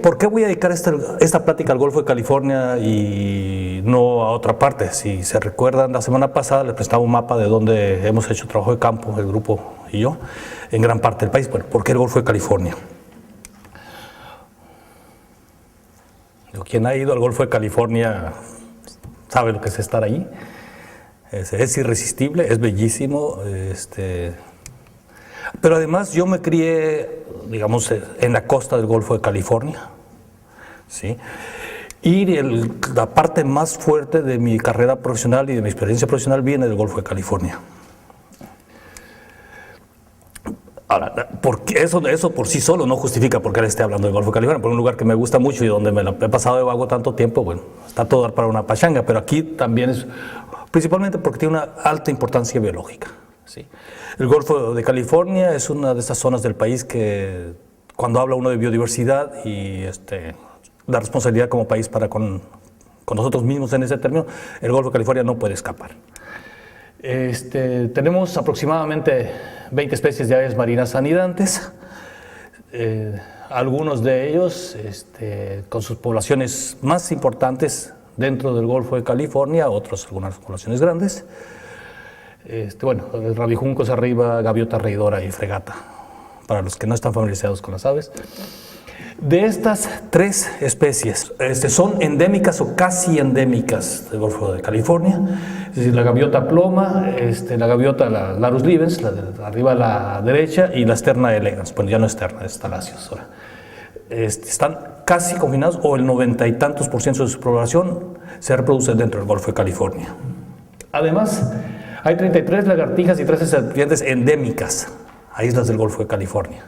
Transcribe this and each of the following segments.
¿Por qué voy a dedicar esta plática al Golfo de California y no a otra parte? Si se recuerdan, la semana pasada les presentaba un mapa de donde hemos hecho trabajo de campo, el grupo y yo, en gran parte del país. Bueno, ¿por qué el Golfo de California? Quien ha ido al Golfo de California sabe lo que es estar ahí. Es irresistible, es bellísimo. Pero además yo me crié, digamos, en la costa del Golfo de California, ¿sí? Y la parte más fuerte de mi carrera profesional y de mi experiencia profesional viene del Golfo de California. Ahora, porque eso por sí solo no justifica por qué le esté hablando del Golfo de California, por un lugar que me gusta mucho y donde me he pasado de vago tanto tiempo. Bueno, está todo dar para una pachanga, pero aquí también es principalmente porque tiene una alta importancia biológica, ¿sí? El Golfo de California es una de esas zonas del país que, cuando habla uno de biodiversidad y la responsabilidad como país para con nosotros mismos en ese término, el Golfo de California no puede escapar. Tenemos aproximadamente 20 especies de aves marinas anidantes, algunos de ellos con sus poblaciones más importantes dentro del Golfo de California, otros algunas poblaciones grandes. Bueno, rabijuncos arriba, gaviota reidora y fregata, para los que no están familiarizados con las aves. De estas 3 especies, son endémicas o casi endémicas del Golfo de California, es decir, la gaviota ploma, la gaviota la Larus livens, la de arriba a la derecha, y la Sterna elegans, bueno, ya no es Sterna, es Thalassios ahora. Están casi confinados, o el 90 y tantos % de su población se reproduce dentro del Golfo de California. Además, hay 33 lagartijas y 13 serpientes endémicas a islas del Golfo de California,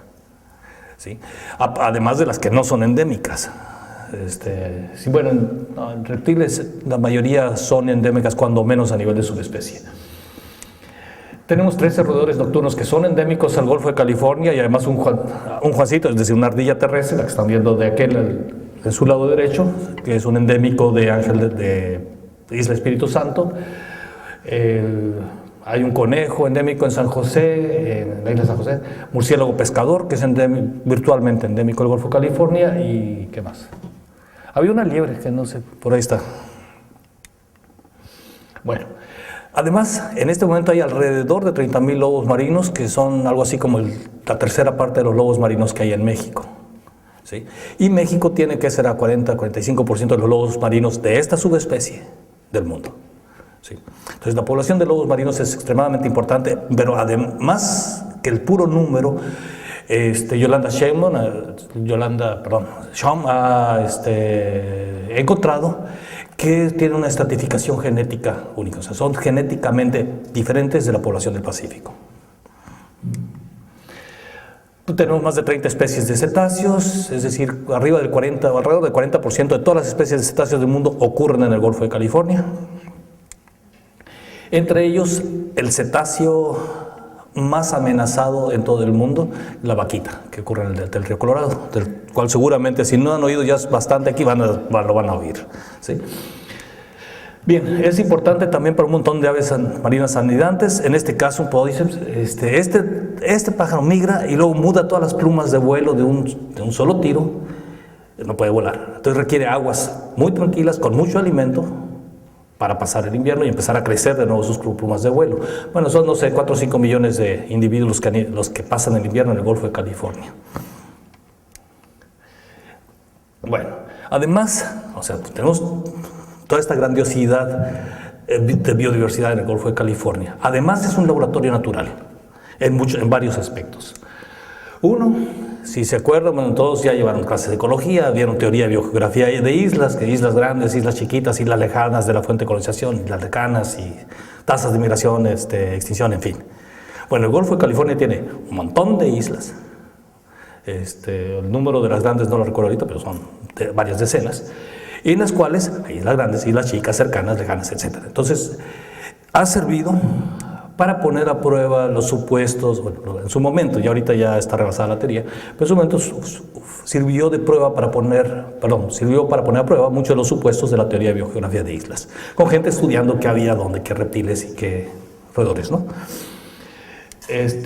¿sí? Además de las que no son endémicas. Sí, bueno, en reptiles la mayoría son endémicas, cuando menos a nivel de subespecie. Tenemos 13 roedores nocturnos que son endémicos al Golfo de California, y además un juancito, es decir, una ardilla terrestre, la que están viendo de aquel, en su lado derecho, que es un endémico de Ángel de Isla Espíritu Santo. Hay un conejo endémico en San José, en la isla de San José, murciélago pescador, que es virtualmente endémico del Golfo de California, y ¿qué más? Había una liebre que no sé, por ahí está. Bueno, además, en este momento hay alrededor de 30,000 lobos marinos, que son algo así como la tercera parte de los lobos marinos que hay en México, ¿sí? Y México tiene que ser a 40-45% de los lobos marinos de esta subespecie del mundo, ¿sí? Entonces, la población de lobos marinos es extremadamente importante, pero además que el puro número, Yolanda Schaum ha encontrado que tiene una estratificación genética única, o sea, son genéticamente diferentes de la población del Pacífico. Tenemos más de 30 especies de cetáceos, es decir, alrededor del 40% de todas las especies de cetáceos del mundo ocurren en el Golfo de California. Entre ellos, el cetáceo más amenazado en todo el mundo, la vaquita, que ocurre en el delta del río Colorado, del cual seguramente, si no han oído ya bastante aquí, lo van a oír, ¿sí? Bien, es importante también para un montón de aves marinas anidantes. En este caso, un podíceps, este pájaro migra y luego muda todas las plumas de vuelo de un solo tiro, no puede volar. Entonces requiere aguas muy tranquilas, con mucho alimento, para pasar el invierno y empezar a crecer de nuevo sus plumas de vuelo. Bueno, son, no sé, 4 o 5 millones de individuos los que pasan el invierno en el Golfo de California. Bueno, además, o sea, tenemos toda esta grandiosidad de biodiversidad en el Golfo de California. Además, es un laboratorio natural en varios aspectos. Uno, si se acuerdan, bueno, todos ya llevaron clases de ecología, vieron teoría de biogeografía de islas, que islas grandes, islas chiquitas, islas lejanas de la fuente de colonización, islas lejanas y tasas de migración, extinción, en fin. Bueno, el Golfo de California tiene un montón de islas. El número de las grandes no lo recuerdo ahorita, pero son varias decenas, y en las cuales hay islas grandes, islas chicas, cercanas, lejanas, etc. Entonces, ha servido para poner a prueba los supuestos, bueno, en su momento, y ahorita ya está rebasada la teoría, pero en su momento sirvió para poner a prueba muchos de los supuestos de la teoría de biogeografía de islas, con gente estudiando qué había dónde, qué reptiles y qué roedores, ¿no? En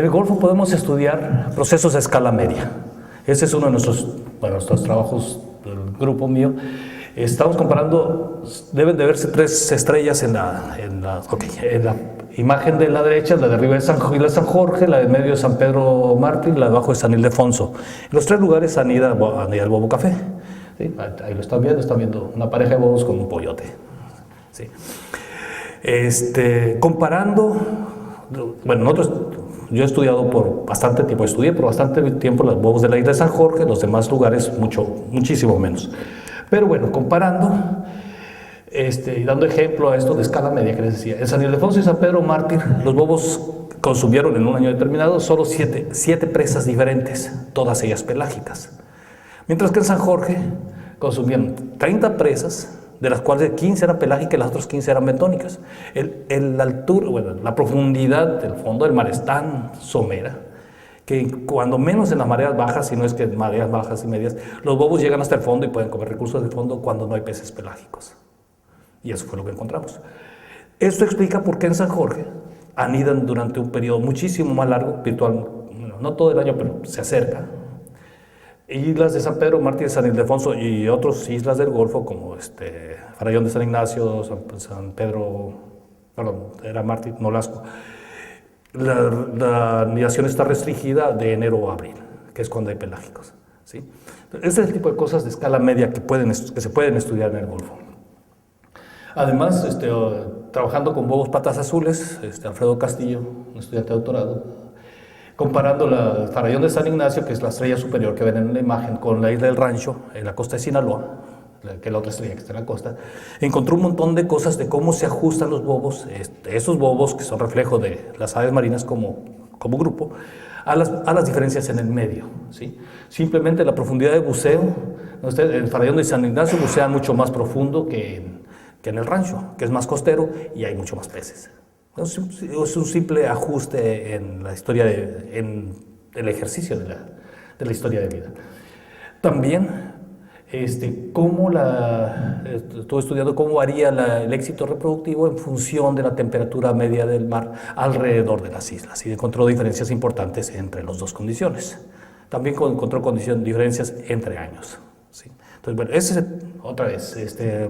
el Golfo podemos estudiar procesos a escala media. Ese es uno de nuestros trabajos del grupo mío. Estamos comparando, deben de verse 3 estrellas en la imagen de la derecha, la de arriba es San Jorge, la de medio es San Pedro Mártir, la de abajo es San Ildefonso. En los 3 lugares anida el bobo café. ¿Sí? Ahí lo están viendo una pareja de bobos con un pollote. ¿Sí? Comparando, bueno, yo he estudiado por bastante tiempo, los bobos de la isla de San Jorge, los demás lugares muchísimo menos. Pero bueno, comparando y dando ejemplo a esto de escala media que les decía, en San Ildefonso y San Pedro Mártir, los bobos consumieron en un año determinado solo 7 presas diferentes, todas ellas pelágicas. Mientras que en San Jorge consumieron 30 presas, de las cuales 15 eran pelágicas y las otras 15 eran bentónicas. La profundidad del fondo del mar es tan somera que cuando menos en las mareas bajas, si no es que en mareas bajas y medias, los bobos llegan hasta el fondo y pueden comer recursos del fondo cuando no hay peces pelágicos. Y eso fue lo que encontramos. Esto explica por qué en San Jorge anidan durante un periodo muchísimo más largo, no todo el año, pero se acerca. Islas de San Pedro, Mártir, San Ildefonso y otras islas del Golfo, como Farallón de San Ignacio, San Pedro, perdón, era Mártir, Nolasco. La anidación está restringida de enero a abril, que es cuando hay pelágicos. ¿Sí? Este es el tipo de cosas de escala media que se pueden estudiar en el Golfo. Además, trabajando con bobos patas azules, Alfredo Castillo, un estudiante de doctorado, comparando el Farallón de San Ignacio, que es la estrella superior que ven en la imagen, con la isla del Rancho, en la costa de Sinaloa, que es la otra estrella que está en la costa, encontró un montón de cosas de cómo se ajustan los bobos, esos bobos que son reflejo de las aves marinas como grupo, a las diferencias en el medio. ¿Sí? Simplemente la profundidad de buceo, el Farallón de San Ignacio bucea mucho más profundo que en el Rancho, que es más costero y hay mucho más peces. Es un simple ajuste en la historia, en el ejercicio de la historia de vida. También, estuve estudiando cómo varía el éxito reproductivo en función de la temperatura media del mar alrededor de las islas, y encontró diferencias importantes entre las 2 condiciones. También encontró diferencias entre años. ¿Sí? Entonces, bueno, ese es otra vez,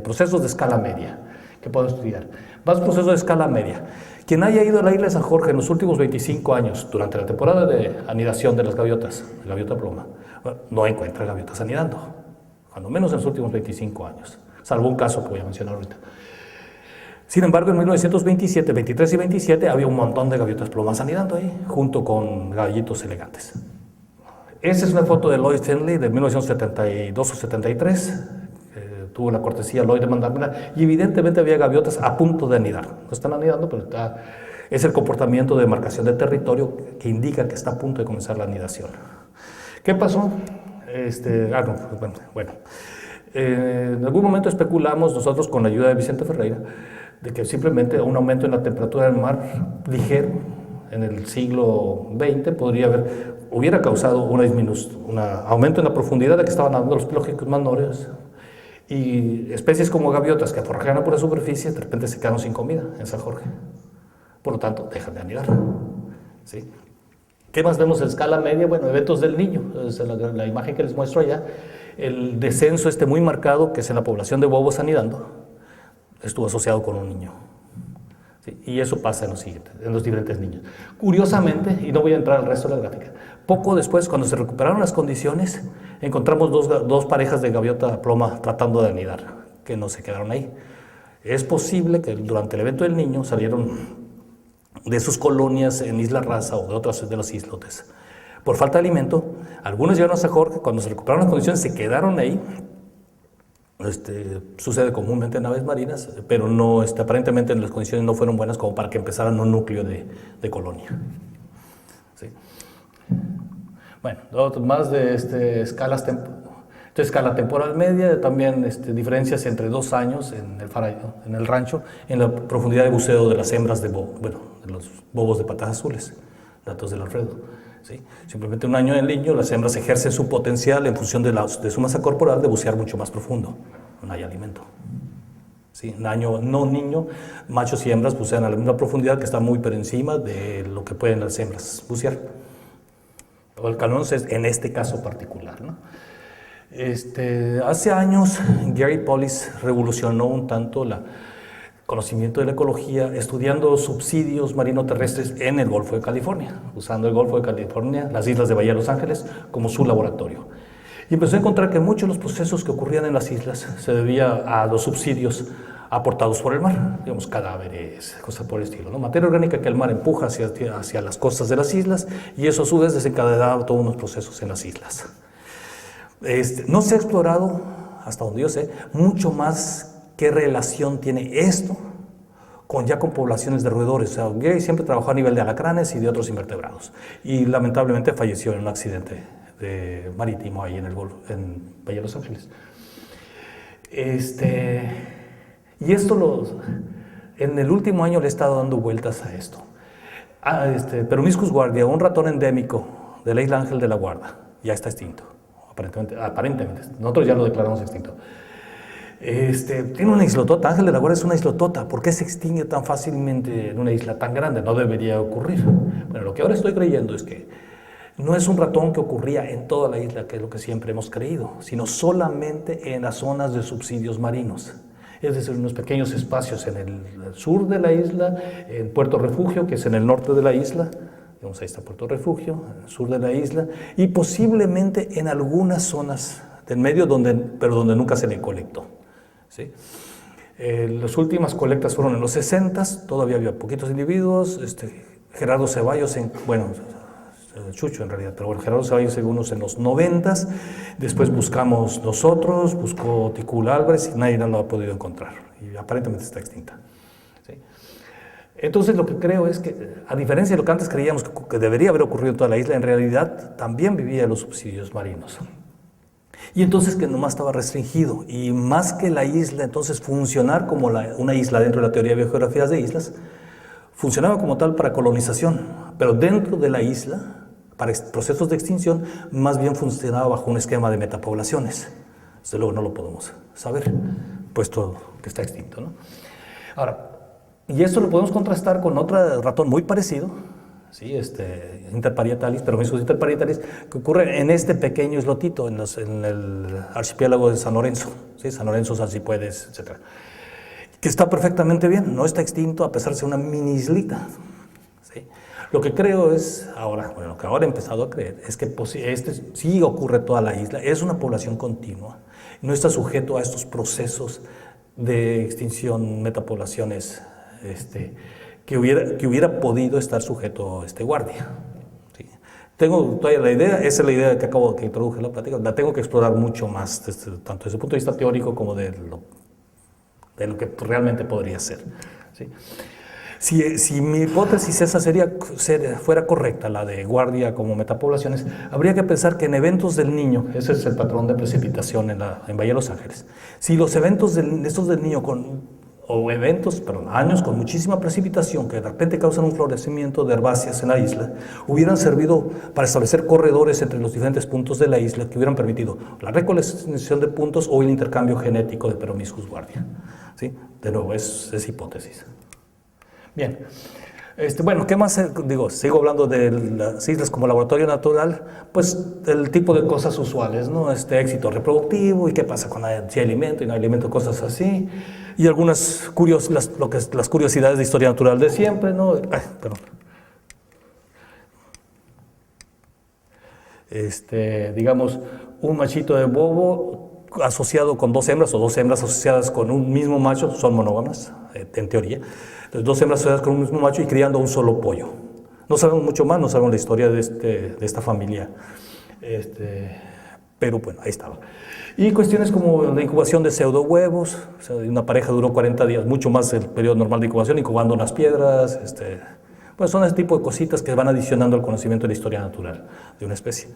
procesos de escala media que puedo estudiar. Más procesos de escala media. Quien haya ido a la isla de San Jorge en los últimos 25 años, durante la temporada de anidación de las gaviotas, de gaviota pluma, no encuentra gaviotas anidando, cuando menos en los últimos 25 años, salvo un caso que voy a mencionar ahorita. Sin embargo, en 1927, 23 y 27 había un montón de gaviotas plumas anidando ahí, junto con gallitos elegantes. Esa es una foto de Lloyd Finley de 1972 o 73. Tuvo la cortesía Lloyd de mandármela, y evidentemente había gaviotas a punto de anidar. No están anidando, pero es el comportamiento de marcación de territorio que indica que está a punto de comenzar la anidación. ¿Qué pasó? En algún momento especulamos nosotros, con la ayuda de Vicente Ferreira, de que simplemente un aumento en la temperatura del mar ligero en el siglo XX hubiera causado un aumento en la profundidad de que estaban nadando los pelógicos menores, y especies como gaviotas que forrajean por la superficie de repente se quedaron sin comida en San Jorge, por lo tanto dejan de anidar. ¿Sí? ¿Qué más vemos en escala media? Bueno, eventos del Niño, es la imagen que les muestro allá, el descenso muy marcado que es en la población de bobos anidando, estuvo asociado con un niño. ¿Sí? Y eso pasa en los diferentes niños. Curiosamente, y no voy a entrar al resto de la gráfica, poco después, cuando se recuperaron las condiciones, encontramos dos parejas de gaviota ploma tratando de anidar, que no se quedaron ahí. Es posible que durante el evento del Niño salieron de sus colonias en Isla Raza o de otras de los islotes. Por falta de alimento, algunos llegaron a San Jorge, cuando se recuperaron las condiciones se quedaron ahí. Sucede comúnmente en aves marinas, pero aparentemente las condiciones no fueron buenas como para que empezaran un núcleo de colonia. ¿Sí? Bueno, más de escalas Entonces, escala temporal media, también diferencias entre 2 años en el rancho, en la profundidad de buceo de las hembras de los bobos de patas azules, datos del Alfredo. ¿Sí? Simplemente 1 año en el niño, las hembras ejercen su potencial en función de su masa corporal de bucear mucho más profundo, no hay alimento. ¿Sí? Un año no niño, machos y hembras bucean a la misma profundidad que está muy por encima de lo que pueden las hembras bucear. O el canon es en este caso particular, ¿no? Hace años Gary Pollis revolucionó un tanto el conocimiento de la ecología estudiando subsidios marino-terrestres en el Golfo de California, usando el Golfo de California, las islas de Bahía de Los Ángeles, como su laboratorio. Y empezó a encontrar que muchos de los procesos que ocurrían en las islas se debía a los subsidios aportados por el mar, digamos cadáveres, cosas por el estilo, ¿no? Materia orgánica que el mar empuja hacia las costas de las islas y eso a su vez desencadenaba todos unos procesos en las islas. No se ha explorado, hasta donde yo sé, mucho más qué relación tiene esto con poblaciones de roedores. O sea, Gary siempre trabajó a nivel de alacranes y de otros invertebrados y lamentablemente falleció en un accidente marítimo ahí en Bahía de Los Ángeles. Y en el último año le he estado dando vueltas a esto. Peromyscus guardia, un ratón endémico de la isla Ángel de la Guarda, ya está extinto. Aparentemente, nosotros ya lo declaramos extinto. Tiene una islotota, Ángel de la Guarda es una islotota. ¿Por qué se extingue tan fácilmente en una isla tan grande? No debería ocurrir. Bueno, lo que ahora estoy creyendo es que no es un ratón que ocurría en toda la isla, que es lo que siempre hemos creído, sino solamente en las zonas de subsidios marinos. Es decir, unos pequeños espacios en el sur de la isla, en Puerto Refugio, que es en el norte de la isla. Ahí está Puerto Refugio, en el sur de la isla, y posiblemente en algunas zonas del medio, pero donde nunca se le colectó. ¿Sí? Las últimas colectas fueron en los 60s, todavía había poquitos individuos. Gerardo Ceballos, Chucho en realidad, pero bueno, Gerardo Ceballos en unos en los 90s. Después buscamos nosotros, buscó Ticul Álvarez y nadie lo ha podido encontrar. Y aparentemente está extinta. ¿Sí? Entonces lo que creo es que, a diferencia de lo que antes creíamos que debería haber ocurrido en toda la isla, en realidad también vivía los subsidios marinos. Y entonces que nomás estaba restringido, y más que la isla, entonces funcionar como una isla dentro de la teoría de biogeografías de islas, funcionaba como tal para colonización, pero dentro de la isla, para procesos de extinción, más bien funcionaba bajo un esquema de metapoblaciones. Desde luego no lo podemos saber, puesto que está extinto, ¿no? Ahora, y esto lo podemos contrastar con otro ratón muy parecido, ¿sí? Interparietalis, Peromyscus interparietalis, que ocurre en este pequeño islotito, en el archipiélago de San Lorenzo, ¿sí? San Lorenzo, Salsipuedes, etc. Que está perfectamente bien, no está extinto a pesar de ser una mini islita. ¿Sí? Lo que creo es, lo que ahora he empezado a creer, es que sí ocurre toda la isla, es una población continua, no está sujeto a estos procesos de extinción, metapoblaciones, que hubiera podido estar sujeto a guardia. ¿Sí? Tengo todavía la idea, esa es la idea que introduje en la plática, la tengo que explorar mucho más, tanto desde el punto de vista teórico como de lo que realmente podría ser. ¿Sí? Si mi hipótesis esa fuera correcta, la de guardia como metapoblaciones, habría que pensar que en eventos del Niño, ese es el patrón de precipitación en Bahía de Los Ángeles, si los eventos estos del Niño años con muchísima precipitación que de repente causan un florecimiento de herbáceas en la isla, hubieran servido para establecer corredores entre los diferentes puntos de la isla que hubieran permitido la recolección de puntos o el intercambio genético de Peromyscus guardia. ¿Sí? De nuevo, es hipótesis. Bien, bueno, ¿qué más? Sigo hablando de las islas como laboratorio natural, pues el tipo de cosas usuales, ¿no? Éxito reproductivo y qué pasa con si hay alimento y no hay alimento, cosas así, y algunas las curiosidades de historia natural de siempre, ¿no? Perdón. Digamos, un machito de bobo asociado con 2 hembras o 2 hembras asociadas con un mismo macho, son monógamas, en teoría. Entonces, 2 hembras asociadas con un mismo macho y criando un solo pollo. No sabemos mucho más, no sabemos la historia de esta familia, pero bueno, ahí estaba. Y cuestiones como la incubación de pseudo huevos, o sea, una pareja duró 40 días, mucho más el periodo normal de incubación, incubando unas piedras, pues son ese tipo de cositas que van adicionando al conocimiento de la historia natural de una especie.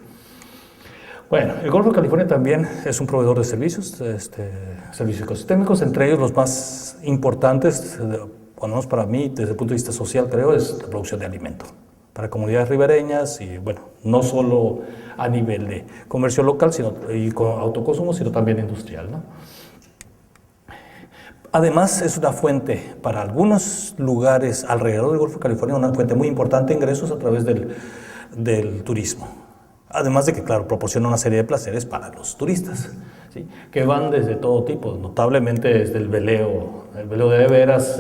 Bueno, el Golfo de California también es un proveedor de servicios, servicios ecosistémicos, entre ellos los más importantes, por lo menos para mí, desde el punto de vista social, creo, es la producción de alimento para comunidades ribereñas y, bueno, no solo a nivel de comercio local y con autoconsumo, sino también industrial, ¿no? Además, es una fuente para algunos lugares alrededor del Golfo de California, una fuente muy importante de ingresos a través del turismo. Además de que, claro, proporciona una serie de placeres para los turistas, ¿sí? Que van desde todo tipo, notablemente desde el veleo de veras,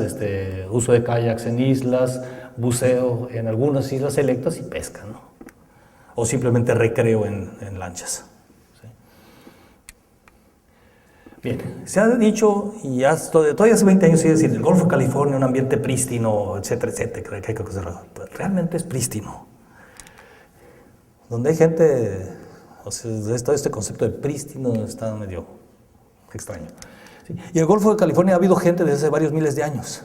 uso de kayaks en islas, buceo en algunas islas selectas y pesca, ¿no? O simplemente recreo en lanchas. Bien, se ha dicho, y todavía hace 20 años se iba a decir, el Golfo de California, un ambiente prístino, etcétera, etcétera, que realmente es prístino. Donde hay gente, o sea, todo este concepto de prístino está medio extraño. ¿Sí? Y en el Golfo de California ha habido gente desde hace varios miles de años.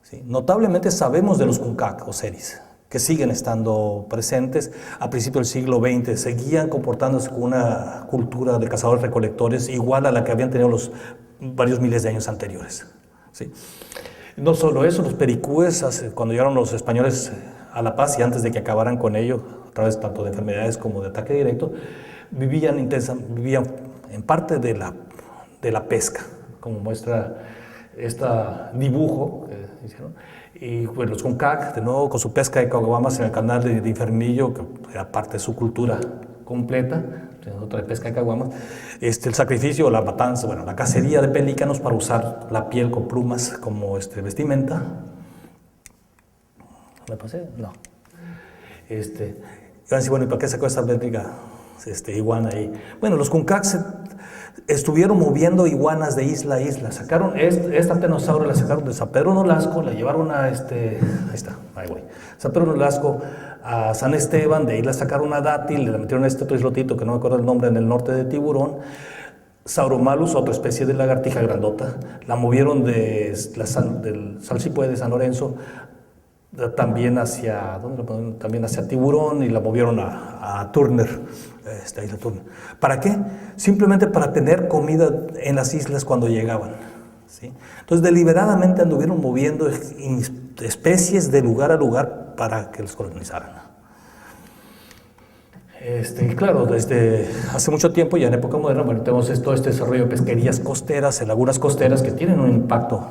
¿Sí? Notablemente sabemos de los Kunkaak o Seris, que siguen estando presentes. A principios del siglo XX seguían comportándose con una cultura de cazadores-recolectores igual a la que habían tenido los varios miles de años anteriores. ¿Sí? No solo eso, los pericúes, cuando llegaron los españoles a La Paz y antes de que acabaran con ello, a través tanto de enfermedades como de ataque directo, vivían en parte de la pesca, como muestra este dibujo que hicieron. Y pues, los Kunkaak, de nuevo, con su pesca de caguamas en el canal de Infernillo, que era parte de su cultura completa, otra de pesca de caguamas, el sacrificio, la matanza, bueno, la cacería de pelícanos para usar la piel con plumas como vestimenta. ¿Me pasé? No. Y van a decir, bueno, ¿y para qué sacó esta métrica iguana ahí? Bueno, los Kunkaak estuvieron moviendo iguanas de isla a isla. Sacaron esta ptenosaurio, la sacaron de San Pedro Nolasco, la llevaron a ahí está, ahí voy. San Pedro Nolasco a San Esteban, de ahí la sacaron a Dátil, le metieron otro islotito que no me acuerdo el nombre, en el norte de Tiburón. Sauromalus, otra especie de lagartija grandota, la movieron del Salsipue de San Lorenzo también hacia Tiburón y la movieron a Turner, isla Turner. ¿Para qué? Simplemente para tener comida en las islas cuando llegaban. ¿Sí? Entonces deliberadamente anduvieron moviendo especies de lugar a lugar para que los colonizaran. Claro, desde hace mucho tiempo, ya en época moderna, bueno, tenemos todo este desarrollo de pesquerías costeras, en lagunas costeras que tienen un impacto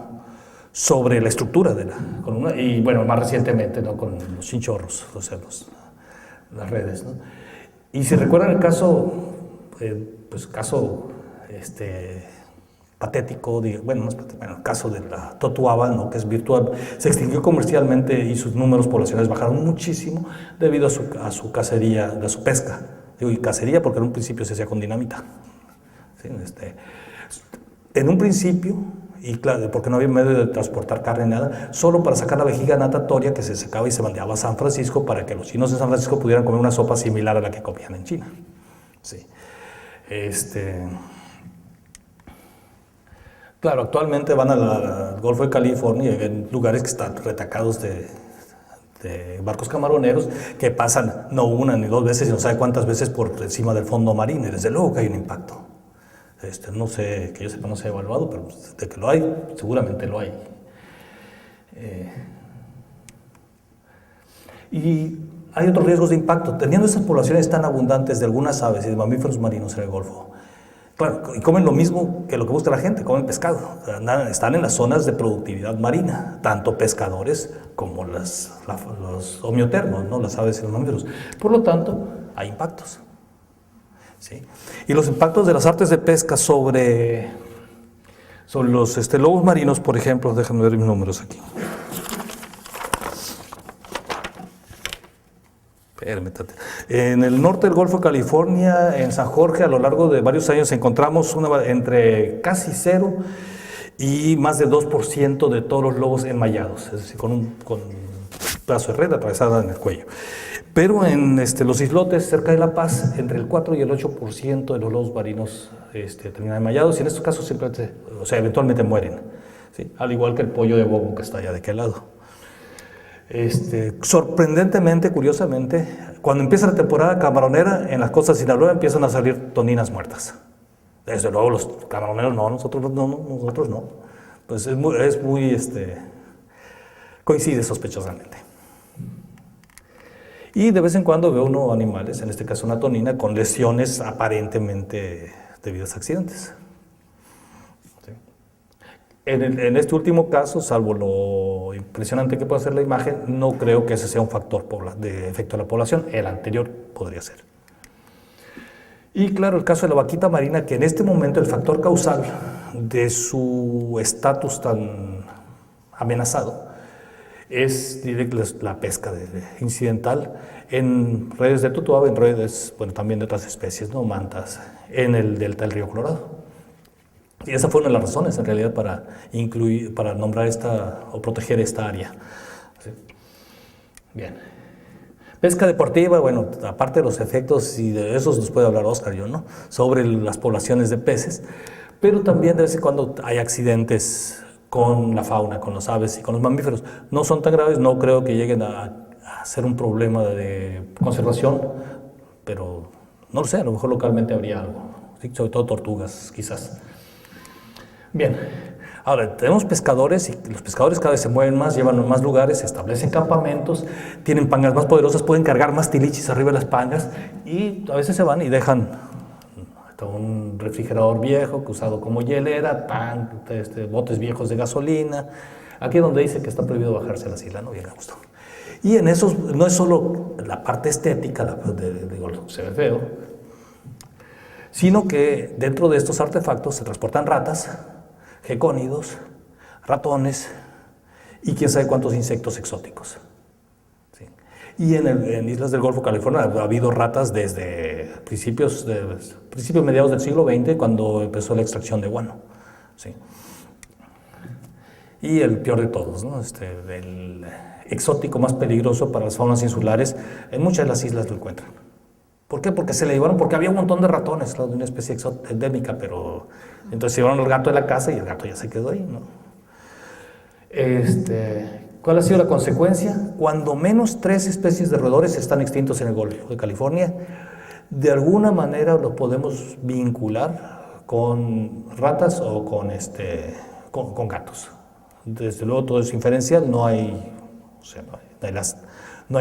sobre la estructura de la columna y, bueno, más recientemente, ¿no?, con los chinchorros, o sea, las redes, ¿no? Y si recuerdan el caso, patético, el caso de la totuaba, ¿no?, que es virtual, se extinguió comercialmente y sus números poblacionales bajaron muchísimo debido a su cacería, a su pesca. Digo, y cacería porque en un principio se hacía con dinamita. ¿Sí? En un principio, y claro, porque no había medio de transportar carne ni nada, solo para sacar la vejiga natatoria que se secaba y se mandaba a San Francisco para que los chinos de San Francisco pudieran comer una sopa similar a la que comían en China. Sí. Claro, actualmente van al Golfo de California y ven lugares que están retacados de barcos camaroneros que pasan no una ni dos veces, sino sabe cuántas veces por encima del fondo marino, y desde luego que hay un impacto. No sé, que yo sepa, no se ha evaluado, pero de que lo hay, seguramente lo hay. Y hay otros riesgos de impacto. Teniendo esas poblaciones tan abundantes de algunas aves y de mamíferos marinos en el Golfo, claro, y comen lo mismo que lo que busca la gente, comen pescado. Están en las zonas de productividad marina, tanto pescadores como los homeotermos, ¿no?, las aves y los mamíferos. Por lo tanto, hay impactos. ¿Sí? Y los impactos de las artes de pesca sobre los lobos marinos, por ejemplo, déjenme ver mis números aquí. En el norte del Golfo de California, en San Jorge, a lo largo de varios años encontramos entre casi 0 y más de 2% de todos los lobos enmallados, es decir, con un pedazo de red atravesada en el cuello. Pero en los islotes cerca de La Paz, entre el 4 y el 8% de los lobos marinos terminan enmallados, y en estos casos eventualmente mueren, ¿sí? Al igual que el pollo de bobo que está allá de aquel lado. Sorprendentemente, curiosamente, cuando empieza la temporada camaronera, en las costas de Sinaloa empiezan a salir toninas muertas. Desde luego los camaroneros no, nosotros no. Pues coincide sospechosamente. Y de vez en cuando ve uno animales, en este caso una tonina, con lesiones aparentemente debidas a accidentes. ¿Sí? En este último caso, salvo lo impresionante que puede ser la imagen, no creo que ese sea un factor de efecto de la población. El anterior podría ser. Y claro, el caso de la vaquita marina, que en este momento el factor causal de su estatus tan amenazado es la pesca incidental en redes de tutuaba, en redes, bueno, también de otras especies, ¿no? Mantas, en el delta del río Colorado. Y esa fue una de las razones, en realidad, para nombrar o proteger esta área. ¿Sí? Bien. Pesca deportiva, bueno, aparte de los efectos, y de esos nos puede hablar Oscar, yo, ¿no? Sobre las poblaciones de peces, pero también de vez en cuando hay accidentes con la fauna, con las aves y con los mamíferos. No son tan graves, no creo que lleguen a ser un problema de conservación, pero no lo sé, a lo mejor localmente habría algo, ¿sí? Sobre todo tortugas, quizás. Bien, ahora tenemos pescadores y los pescadores cada vez se mueven más, llevan a más lugares, establecen campamentos, tienen pangas más poderosas, pueden cargar más tilichis arriba de las pangas y a veces se van y dejan un refrigerador viejo usado como hielera, botes viejos de gasolina. Aquí es donde dice que está prohibido bajarse a las islas, no bien a gusto. Y en esos no es solo la parte estética, se ve feo, sino que dentro de estos artefactos se transportan ratas, gecónidos, ratones y quién sabe cuántos insectos exóticos. ¿Sí? Y en islas del Golfo de California ha habido ratas desde principios mediados del siglo XX, cuando empezó la extracción de guano. ¿Sí? Y el peor de todos, ¿no? El exótico más peligroso para las faunas insulares, en muchas de las islas lo encuentran. ¿Por qué? Porque se le llevaron, porque había un montón de ratones, claro, de una especie endémica, pero entonces se llevaron el gato de la casa y el gato ya se quedó ahí, ¿no? ¿Cuál ha sido la consecuencia? Cuando menos 3 especies de roedores están extintos en el Golfo de California, de alguna manera los podemos vincular con ratas o con gatos. Desde luego todo es inferencial, no hay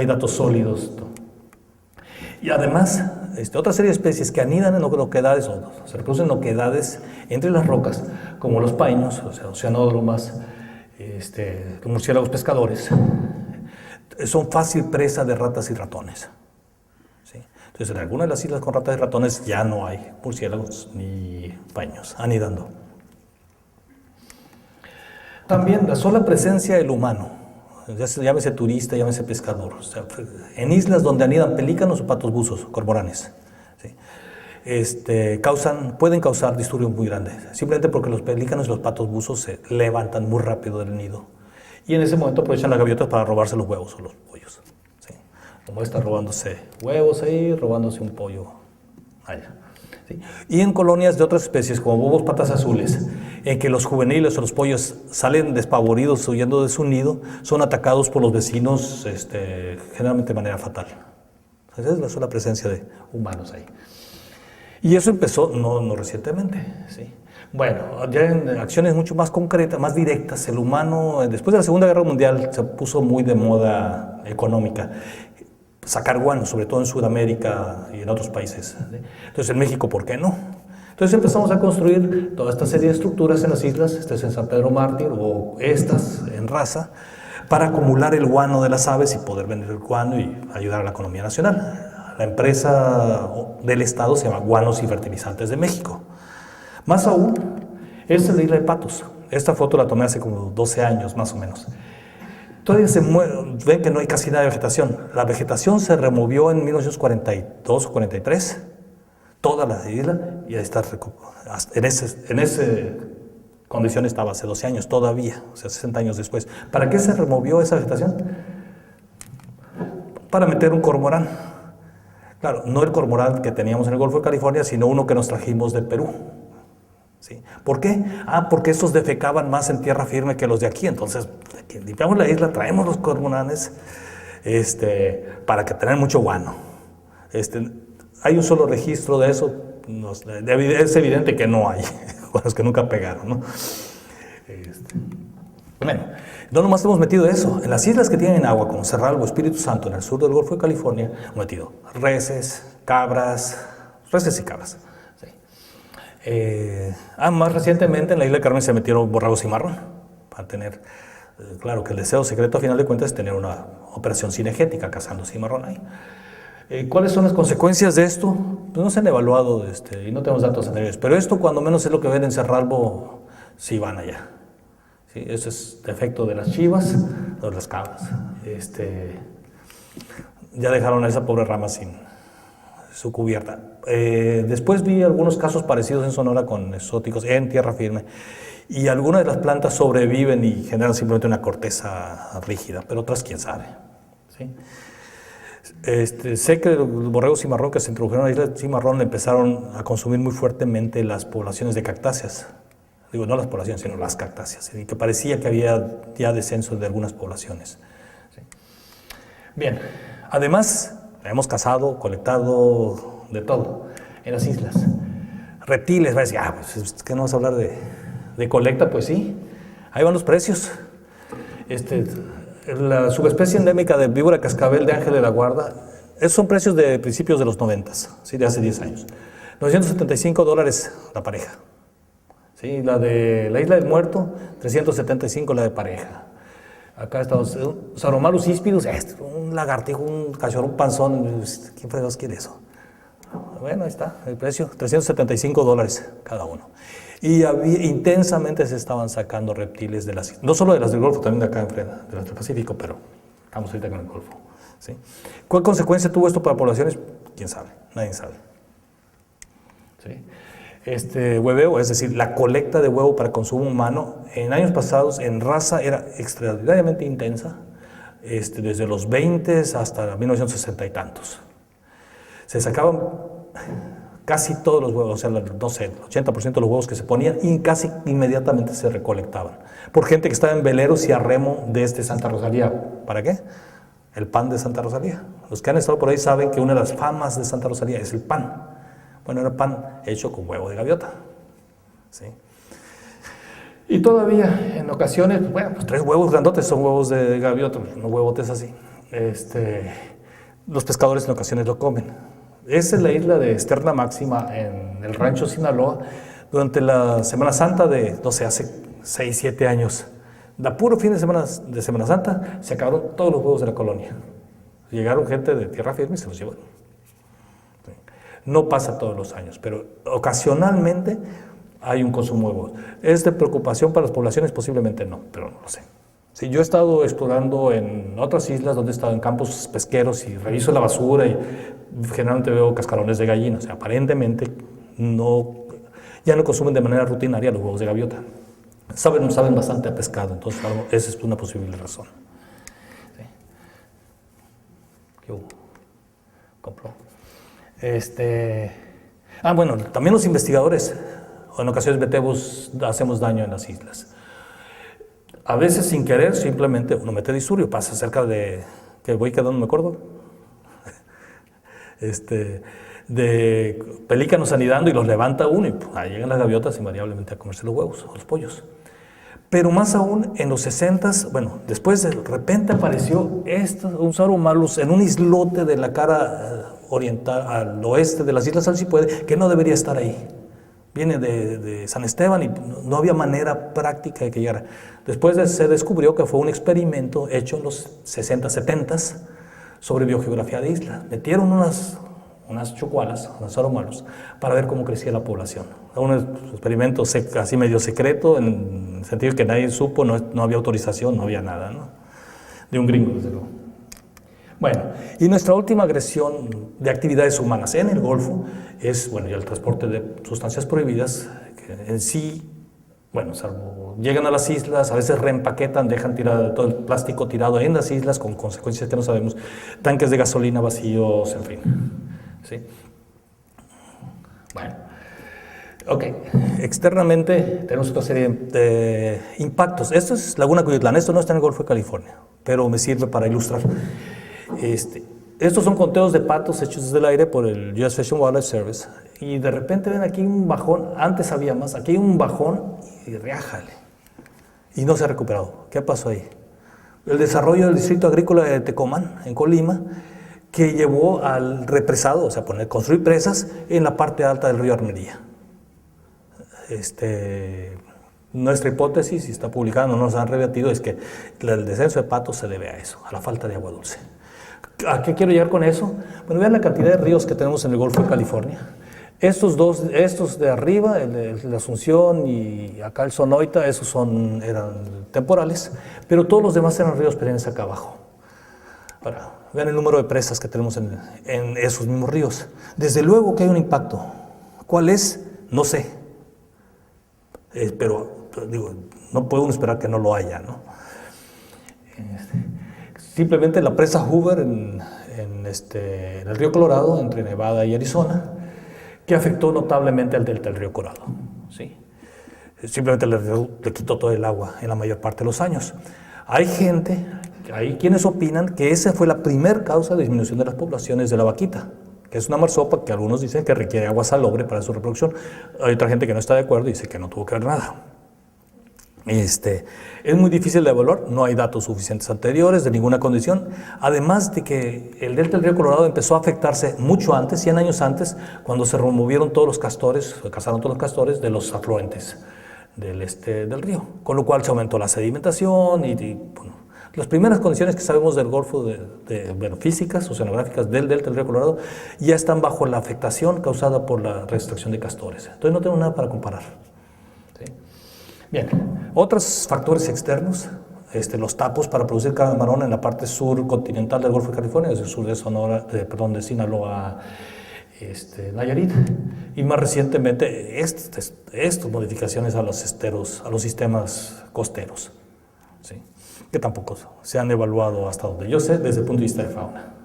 datos sólidos. Y además, otra serie de especies que anidan en oquedades o se reproducen en oquedades entre las rocas, como los paínos, o sea, oceanódromas, murciélagos pescadores, son fácil presa de ratas y ratones. ¿Sí? Entonces, en algunas de las islas con ratas y ratones ya no hay murciélagos ni paínos anidando. También la sola presencia del humano, llámese turista, llámese pescador, o sea, en islas donde anidan pelícanos o patos buzos, cormoranes, ¿sí? Pueden causar disturbios muy grandes, simplemente porque los pelícanos y los patos buzos se levantan muy rápido del nido y en ese momento aprovechan las gaviotas para robarse los huevos o los pollos. ¿Sí? Como está robándose huevos ahí, robándose un pollo allá. ¿Sí? Y en colonias de otras especies, como bobos patas azules, en que los juveniles o los pollos salen despavoridos huyendo de su nido, son atacados por los vecinos generalmente de manera fatal. Esa es la sola presencia de humanos ahí. Y eso empezó no recientemente. ¿Sí? Bueno, ya en acciones mucho más concretas, más directas, el humano, después de la Segunda Guerra Mundial, se puso muy de moda económica sacar guano, sobre todo en Sudamérica y en otros países. ¿Sí? Entonces, en México, ¿por qué no? Entonces empezamos a construir toda esta serie de estructuras en las islas, en San Pedro Mártir o estas en Raza, para acumular el guano de las aves y poder vender el guano y ayudar a la economía nacional. La empresa del Estado se llama Guanos y Fertilizantes de México. Más aún, esta es la isla de Patos. Esta foto la tomé hace como 12 años, más o menos. Todavía ven que no hay casi nada de vegetación. La vegetación se removió en 1942 o 43, toda la isla, y ahí está, en esa condición estaba hace 12 años todavía, o sea, 60 años después. ¿Para qué se removió esa vegetación? Para meter un cormorán. Claro, no el cormorán que teníamos en el Golfo de California, sino uno que nos trajimos de Perú. ¿Sí? ¿Por qué? Porque estos defecaban más en tierra firme que los de aquí. Entonces, limpiamos la isla, traemos los cormoranes para que tengan mucho guano. Hay un solo registro de eso. Es evidente que no hay, los que nunca pegaron, ¿no? Bueno, no nomás hemos metido eso. En las islas que tienen agua, como Cerralbo, Espíritu Santo, en el sur del Golfo de California, hemos metido reses, cabras, reses y cabras. Sí. Más recientemente en la isla de Carmen se metieron borregos cimarrón, para tener, claro que el deseo secreto a final de cuentas es tener una operación cinegética cazando cimarrón ahí. ¿Cuáles son las consecuencias de esto? Pues no se han evaluado y no tenemos datos anteriores, pero esto cuando menos es lo que ven en Cerralbo, sí van allá. ¿Sí? Ese es el efecto de las chivas o de las cabras. Ya dejaron a esa pobre rama sin su cubierta. Después vi algunos casos parecidos en Sonora con exóticos en tierra firme, y algunas de las plantas sobreviven y generan simplemente una corteza rígida, pero otras quién sabe. ¿Sí? Sé que los borregos cimarrón que se introdujeron a la isla de Cimarrón empezaron a consumir muy fuertemente las poblaciones de cactáceas. Digo, no las poblaciones, sino las cactáceas, y que parecía que había ya descenso de algunas poblaciones. ¿Sí? Bien, además hemos cazado, colectado de todo en las islas. Reptiles, va a decir, pues ¿qué no vas a hablar de colecta? Pues sí, ahí van los precios. La subespecie endémica de víbora cascabel de Ángel de la Guarda, esos son precios de principios de los 90, ¿sí? De hace 10 años. $975 la pareja. ¿Sí? La de la Isla del Muerto, 375 la de pareja. Acá estamos, Saromalus hispidus, un lagartijo, un cachorro, un panzón, ¿quién fregados quiere eso? Bueno, ahí está el precio, $375 cada uno. Y intensamente se estaban sacando reptiles de las islas, no solo de las del Golfo, también de acá enfrente, de las del Pacífico, pero estamos ahorita con el Golfo. ¿Sí? ¿Cuál consecuencia tuvo esto para poblaciones? ¿Quién sabe? Nadie sabe. ¿Sí? Hueveo, es decir, la colecta de huevo para consumo humano, en años pasados en raza era extraordinariamente intensa, desde los 20 hasta 1960 y tantos. Se sacaban casi todos los huevos, o sea, no sé, el 80% de los huevos que se ponían y casi inmediatamente se recolectaban por gente que estaba en veleros y a remo de Santa Rosalía. ¿Para qué? El pan de Santa Rosalía. Los que han estado por ahí saben que una de las famas de Santa Rosalía es el pan. Bueno, era pan hecho con huevo de gaviota. ¿Sí? Y todavía, en ocasiones, bueno, pues 3 huevos grandotes son huevos de gaviota, no huevotes así. Los pescadores en ocasiones lo comen. Esa es la isla de Esterna Máxima en el rancho Sinaloa. Durante la Semana Santa de, no sé, hace 6, 7 años, de puro fin de Semana Santa, se acabaron todos los huevos de la colonia. Llegaron gente de tierra firme y se los llevaron. No pasa todos los años, pero ocasionalmente hay un consumo de huevos. ¿Es de preocupación para las poblaciones? Posiblemente no, pero no lo sé. Sí, yo he estado explorando en otras islas donde he estado en campos pesqueros y reviso la basura y generalmente veo cascarones de gallina. O sea, aparentemente ya no consumen de manera rutinaria los huevos de gaviota. Saben bastante a pescado, entonces esa es una posible razón. Sí. ¿Qué hubo? Compró. Bueno, también los investigadores, en ocasiones hacemos daño en las islas. A veces sin querer, simplemente uno mete disurio, pasa cerca de, que voy quedando, me acuerdo, de pelícanos anidando y los levanta uno y ahí llegan las gaviotas invariablemente a comerse los huevos o los pollos. Pero más aún en los 60s, bueno, después de repente apareció un Saromalus en un islote de la cara oriental, al oeste de las Islas Alcipuede, que no debería estar ahí. Viene de San Esteban y no había manera práctica de que llegara. Después se descubrió que fue un experimento hecho en los 60, 70s sobre biogeografía de isla. Metieron unas chucualas, unos saromalos, para ver cómo crecía la población. Un experimento así medio secreto, en el sentido que nadie supo, no había autorización, no había nada, ¿no? De un gringo, desde luego. Bueno, y nuestra última agresión de actividades humanas en el Golfo es, bueno, ya el transporte de sustancias prohibidas, que en sí, bueno, salvo llegan a las islas, a veces reempaquetan, dejan todo el plástico tirado en las islas con consecuencias que no sabemos, tanques de gasolina vacíos, en fin. ¿Sí? Bueno, Ok, externamente tenemos otra serie de impactos. Esto es Laguna Cuyutlán, esto no está en el Golfo de California, pero me sirve para ilustrar. Estos son conteos de patos hechos desde el aire por el US Fish and Wildlife Service, y de repente ven aquí un bajón, antes había más, aquí hay un bajón y riájale, y no se ha recuperado. ¿Qué pasó ahí? El desarrollo del distrito agrícola de Tecomán, en Colima, que llevó al represado, o sea, construir presas en la parte alta del río Armería. Nuestra hipótesis, y está publicada, no nos han rebatido, es que el descenso de patos se debe a eso, a la falta de agua dulce. ¿A qué quiero llegar con eso? Bueno, vean la cantidad de ríos que tenemos en el Golfo de California. Estos de arriba, el de Asunción y acá el Sonoita, esos eran temporales, pero todos los demás eran ríos perennes acá abajo. Ahora, vean el número de presas que tenemos en esos mismos ríos. Desde luego que hay un impacto. ¿Cuál es? No sé. Pero digo, no puede uno esperar que no lo haya, ¿no? Simplemente la presa Hoover en el río Colorado, entre Nevada y Arizona, que afectó notablemente al delta del río Colorado. ¿Sí? Simplemente le quitó todo el agua en la mayor parte de los años. Hay quienes opinan que esa fue la primera causa de disminución de las poblaciones de la vaquita, que es una marsopa que algunos dicen que requiere agua salobre para su reproducción. Hay otra gente que no está de acuerdo y dice que no tuvo que ver nada. Es muy difícil de evaluar, no hay datos suficientes anteriores de ninguna condición, además de que el delta del río Colorado empezó a afectarse mucho antes, 100 años antes, cuando se removieron todos los castores, se cazaron todos los castores de los afluentes del río, con lo cual se aumentó la sedimentación y bueno, las primeras condiciones que sabemos del Golfo, bueno, físicas, oceanográficas del delta del río Colorado, ya están bajo la afectación causada por la restricción de castores. Entonces no tengo nada para comparar. ¿Sí? Bien, otros factores externos, los tapos para producir camarón en la parte sur continental del Golfo de California, desde el sur de de Sinaloa, Nayarit, y más recientemente estas modificaciones a los sistemas costeros, ¿sí? Que tampoco se han evaluado hasta donde yo sé desde el punto de vista de fauna.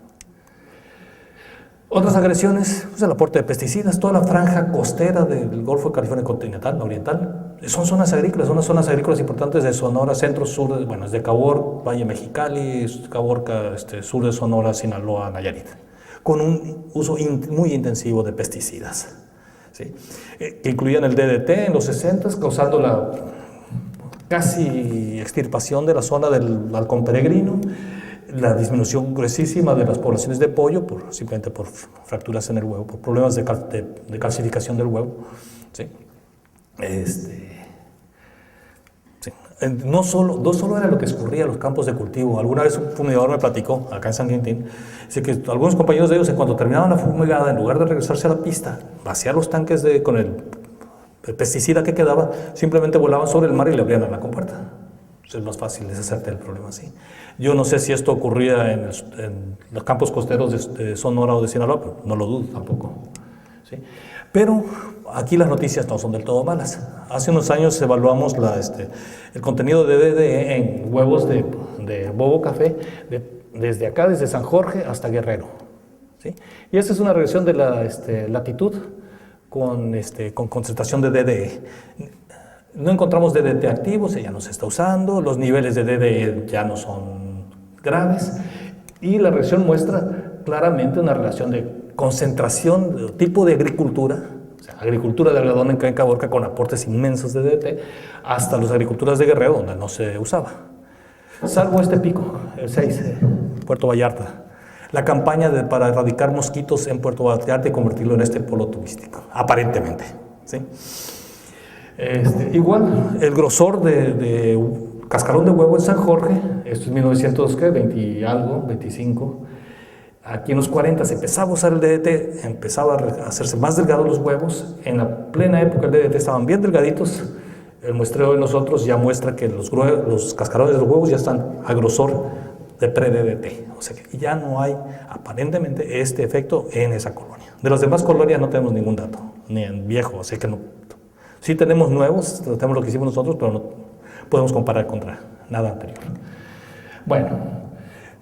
Otras agresiones, pues el aporte de pesticidas, toda la franja costera del Golfo de California continental, oriental, son zonas agrícolas importantes de Sonora, centro, sur, bueno, desde Cabor, Valle Mexicali, Caborca, sur de Sonora, Sinaloa, Nayarit, con un uso muy intensivo de pesticidas, ¿sí? Que incluían el DDT en los 60s, causando la casi extirpación de la zona del halcón peregrino, la disminución gruesísima de las poblaciones de pollo, simplemente por fracturas en el huevo, por problemas de calcificación del huevo. ¿Sí? Sí. No solo era lo que escurría en los campos de cultivo. Alguna vez un fumigador me platicó, acá en San Quintín, dice que algunos compañeros de ellos, cuando terminaban la fumigada, en lugar de regresarse a la pista, vaciar los tanques con el pesticida que quedaba, simplemente volaban sobre el mar y le abrían la compuerta. Es más fácil deshacerte del problema así. Yo no sé si esto ocurría en los campos costeros de Sonora o de Sinaloa, pero no lo dudo tampoco. ¿Sí? Pero aquí las noticias no son del todo malas. Hace unos años evaluamos el contenido de DDE en huevos de bobo café desde acá, desde San Jorge hasta Guerrero. ¿Sí? Y esta es una regresión de la latitud con concentración de DDE. No encontramos DDT activos, ya no se está usando, los niveles de DDE ya no son graves, y la reacción muestra claramente una relación de concentración, de tipo de agricultura, o sea, agricultura de algodón en Caborca con aportes inmensos de DDT, hasta las agriculturas de Guerrero, donde no se usaba. Salvo este pico, el 6, Puerto Vallarta. La campaña para erradicar mosquitos en Puerto Vallarta y convertirlo en polo turístico, aparentemente. ¿Sí? Igual, el grosor de cascarón de huevo en San Jorge, esto es 1920 algo, 25. Aquí en los 40 se empezaba a usar el DDT, empezaba a hacerse más delgados los huevos. En la plena época del DDT estaban bien delgaditos. El muestreo de nosotros ya muestra que los cascarones de los huevos ya están a grosor de pre-DDT. O sea que ya no hay aparentemente este efecto en esa colonia. De las demás colonias no tenemos ningún dato, ni en viejo, así que no. Sí tenemos nuevos, tenemos lo que hicimos nosotros, pero no podemos comparar contra nada anterior. Bueno,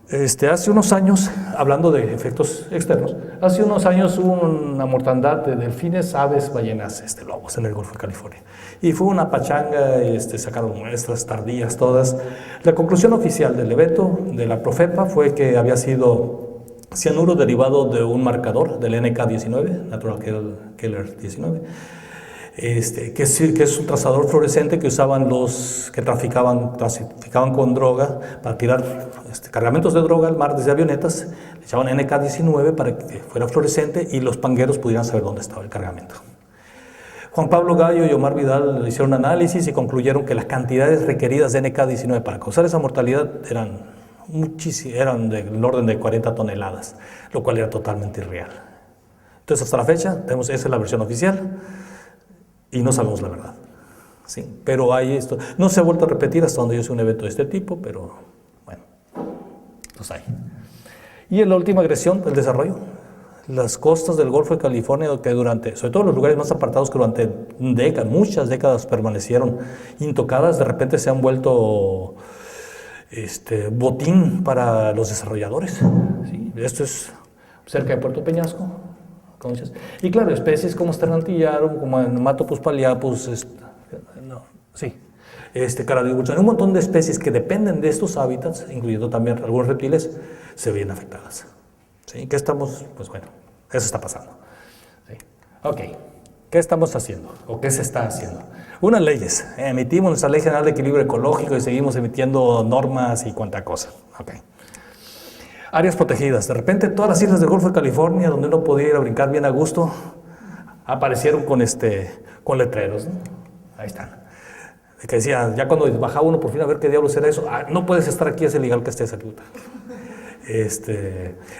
Hace unos años, hablando de efectos externos, hace unos años hubo una mortandad de delfines, aves, ballenas, lobos en el Golfo de California. Y fue una pachanga, sacaron muestras tardías todas. La conclusión oficial del evento de la Profepa fue que había sido cianuro derivado de un marcador del NK19, Natural Killer 19, que es un trazador fluorescente que usaban los que traficaban con droga para tirar cargamentos de droga al mar desde avionetas. Le echaban NK19 para que fuera fluorescente y los pangueros pudieran saber dónde estaba el cargamento. Juan Pablo Gallo y Omar Vidal hicieron un análisis y concluyeron que las cantidades requeridas de NK19 para causar esa mortalidad eran del orden de 40 toneladas, lo cual era totalmente irreal. Entonces, hasta la fecha, esa es la versión oficial y no sabemos la verdad. ¿Sí? Pero hay esto. No se ha vuelto a repetir hasta donde yo sé un evento de este tipo, pero bueno, los hay. Y en la última agresión, el desarrollo. Las costas del Golfo de California, que sobre todo los lugares más apartados que durante muchas décadas permanecieron intocadas, de repente se han vuelto botín para los desarrolladores. ¿Sí? Esto es cerca de Puerto Peñasco. Y claro, especies como Sternantillarum, como Nematopus paliapus, Caradibulus, un montón de especies que dependen de estos hábitats, incluyendo también algunos reptiles, se ven afectadas. ¿Sí? ¿Qué estamos? Pues bueno, eso está pasando. ¿Sí? Ok, ¿qué estamos haciendo? ¿O qué se está haciendo? Unas leyes. Emitimos nuestra Ley General de Equilibrio Ecológico y seguimos emitiendo normas y cuanta cosa. Ok. Áreas protegidas. De repente todas las islas del Golfo de California, donde uno podía ir a brincar bien a gusto, aparecieron con letreros, ¿no? Ahí están. Que decía, ya cuando bajaba uno por fin a ver qué diablos era eso, no puedes estar aquí, es ilegal que estés aquí.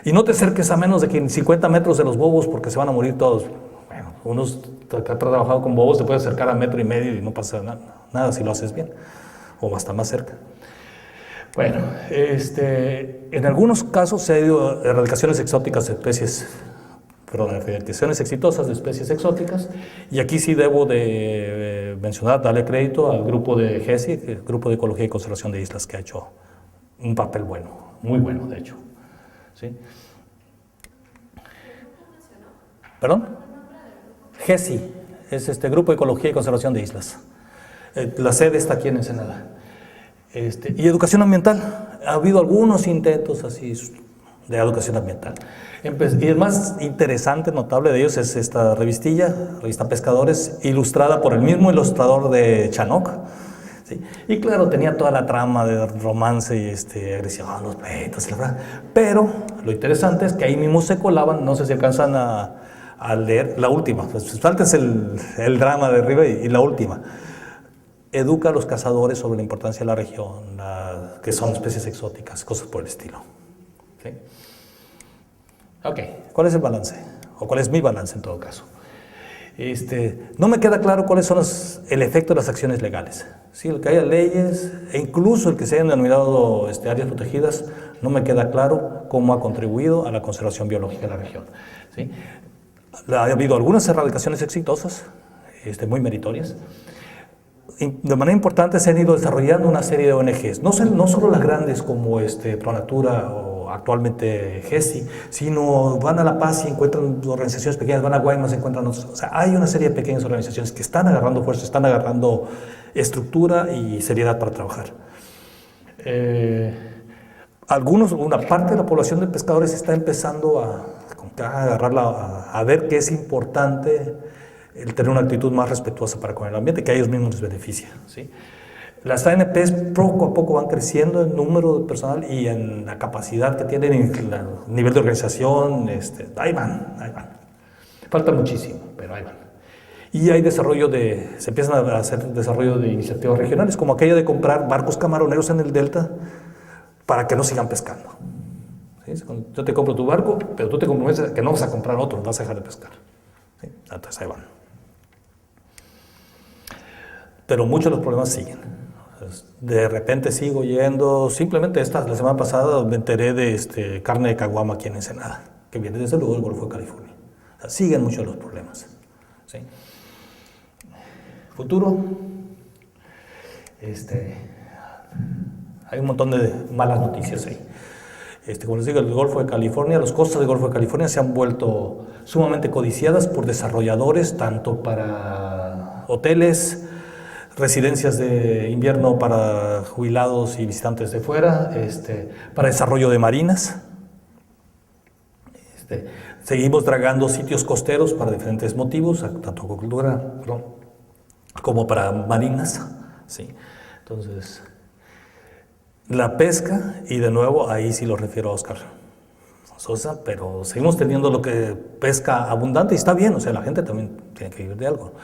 Y no te acerques a menos de 50 metros de los bobos porque se van a morir todos. Bueno, unos que ha trabajado con bobos te puede acercar a 1,5 metros y no pasa nada si lo haces bien, o hasta más cerca. Bueno, en algunos casos se ha ido erradicaciones exóticas de especies, erradicaciones exitosas de especies exóticas, y aquí sí debo de mencionar, darle crédito al grupo de GESI, el Grupo de Ecología y Conservación de Islas, que ha hecho un papel bueno, muy bueno de hecho. ¿Sí? ¿Perdón? GESI, es Grupo de Ecología y Conservación de Islas. La sede está aquí en Ensenada. Y educación ambiental. Ha habido algunos intentos así de educación ambiental. Y el más interesante, notable de ellos es esta revista Pescadores, ilustrada por el mismo ilustrador de Chanoc. ¿Sí? Y claro, tenía toda la trama de romance y agresión, los pleitos, la verdad. Pero lo interesante es que ahí mismo se colaban, no sé si alcanzan a leer la última, pues falta es el drama de arriba y la última. Educa a los cazadores sobre la importancia de la región, que son especies exóticas, cosas por el estilo. ¿Sí? Ok, ¿cuál es el balance? ¿O cuál es mi balance en todo caso? No me queda claro cuáles son el efecto de las acciones legales. ¿Sí? El que haya leyes, e incluso el que se hayan denominado áreas protegidas, no me queda claro cómo ha contribuido a la conservación biológica de la región. ¿Sí? Ha habido algunas erradicaciones exitosas, muy meritorias. De manera importante se han ido desarrollando una serie de ONGs, no solo las grandes como ProNatura o actualmente GESI, sino van a La Paz y encuentran organizaciones pequeñas, van a Guaymas y encuentran otras. O sea, hay una serie de pequeñas organizaciones que están agarrando fuerza, están agarrando estructura y seriedad para trabajar. Una parte de la población de pescadores está empezando a agarrarla, a ver que es importante el tener una actitud más respetuosa para con el ambiente, que a ellos mismos les beneficia. ¿Sí? Las ANPs poco a poco van creciendo en número de personal y en la capacidad que tienen, en el nivel de organización, ahí van. Falta muchísimo, pero ahí van. Y hay se empiezan a hacer desarrollo de iniciativas regionales, como aquella de comprar barcos camaroneros en el delta para que no sigan pescando. ¿Sí? Yo te compro tu barco, pero tú te comprometes a que no vas a comprar otro, vas a dejar de pescar. ¿Sí? Entonces ahí van. Pero muchos de los problemas siguen. De repente sigo yendo, simplemente la semana pasada me enteré de carne de caguama aquí en Ensenada, que viene desde luego del Golfo de California. O sea, siguen muchos de los problemas. ¿Sí? Futuro, hay un montón de malas noticias ahí. Como les digo, el Golfo de California, las costas del Golfo de California se han vuelto sumamente codiciadas por desarrolladores, tanto para hoteles, residencias de invierno para jubilados y visitantes de fuera, para desarrollo de marinas. Seguimos dragando sitios costeros para diferentes motivos, tanto acuicultura como para marinas. Sí. Entonces, la pesca, y de nuevo ahí sí lo refiero a Oscar Sosa, pero seguimos teniendo lo que pesca abundante y está bien, o sea, la gente también tiene que vivir de algo.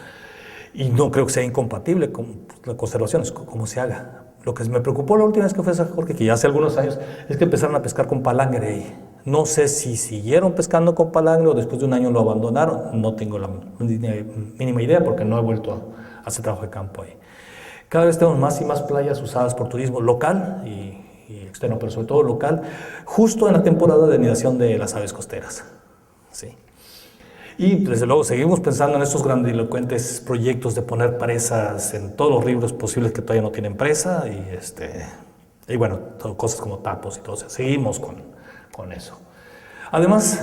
Y no creo que sea incompatible con la conservación, es como se haga. Lo que me preocupó la última vez que fue a San Jorge, que ya hace algunos años, es que empezaron a pescar con palangre ahí. No sé si siguieron pescando con palangre o después de un año lo abandonaron, no tengo la mínima idea porque no he vuelto a hacer trabajo de campo ahí. Cada vez tenemos más y más playas usadas por turismo local y externo, pero sobre todo local, justo en la temporada de anidación de las aves costeras. Sí. Y desde luego seguimos pensando en estos grandilocuentes proyectos de poner presas en todos los ríos posibles que todavía no tienen presa y bueno, cosas como tapos y todo eso. Seguimos con eso. Además,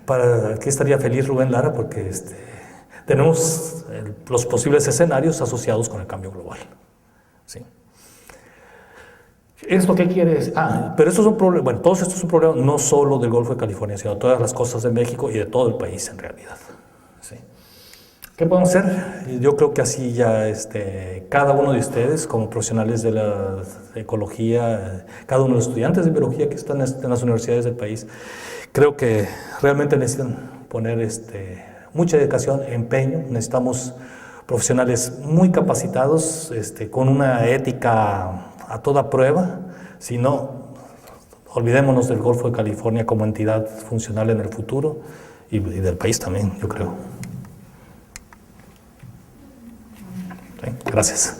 para que estaría feliz Rubén Lara porque tenemos los posibles escenarios asociados con el cambio global. ¿Sí? ¿Esto qué quiere decir? Pero estos son problemas, bueno, todos estos son problemas no solo del Golfo de California, sino de todas las costas de México y de todo el país en realidad. ¿Sí? ¿Qué podemos hacer? Yo creo que así ya cada uno de ustedes, como profesionales de la ecología, cada uno de los estudiantes de biología que están en las universidades del país, creo que realmente necesitan poner mucha dedicación, empeño. Necesitamos profesionales muy capacitados, con una ética a toda prueba. Si no, olvidémonos del Golfo de California como entidad funcional en el futuro y del país también, yo creo. Sí, gracias.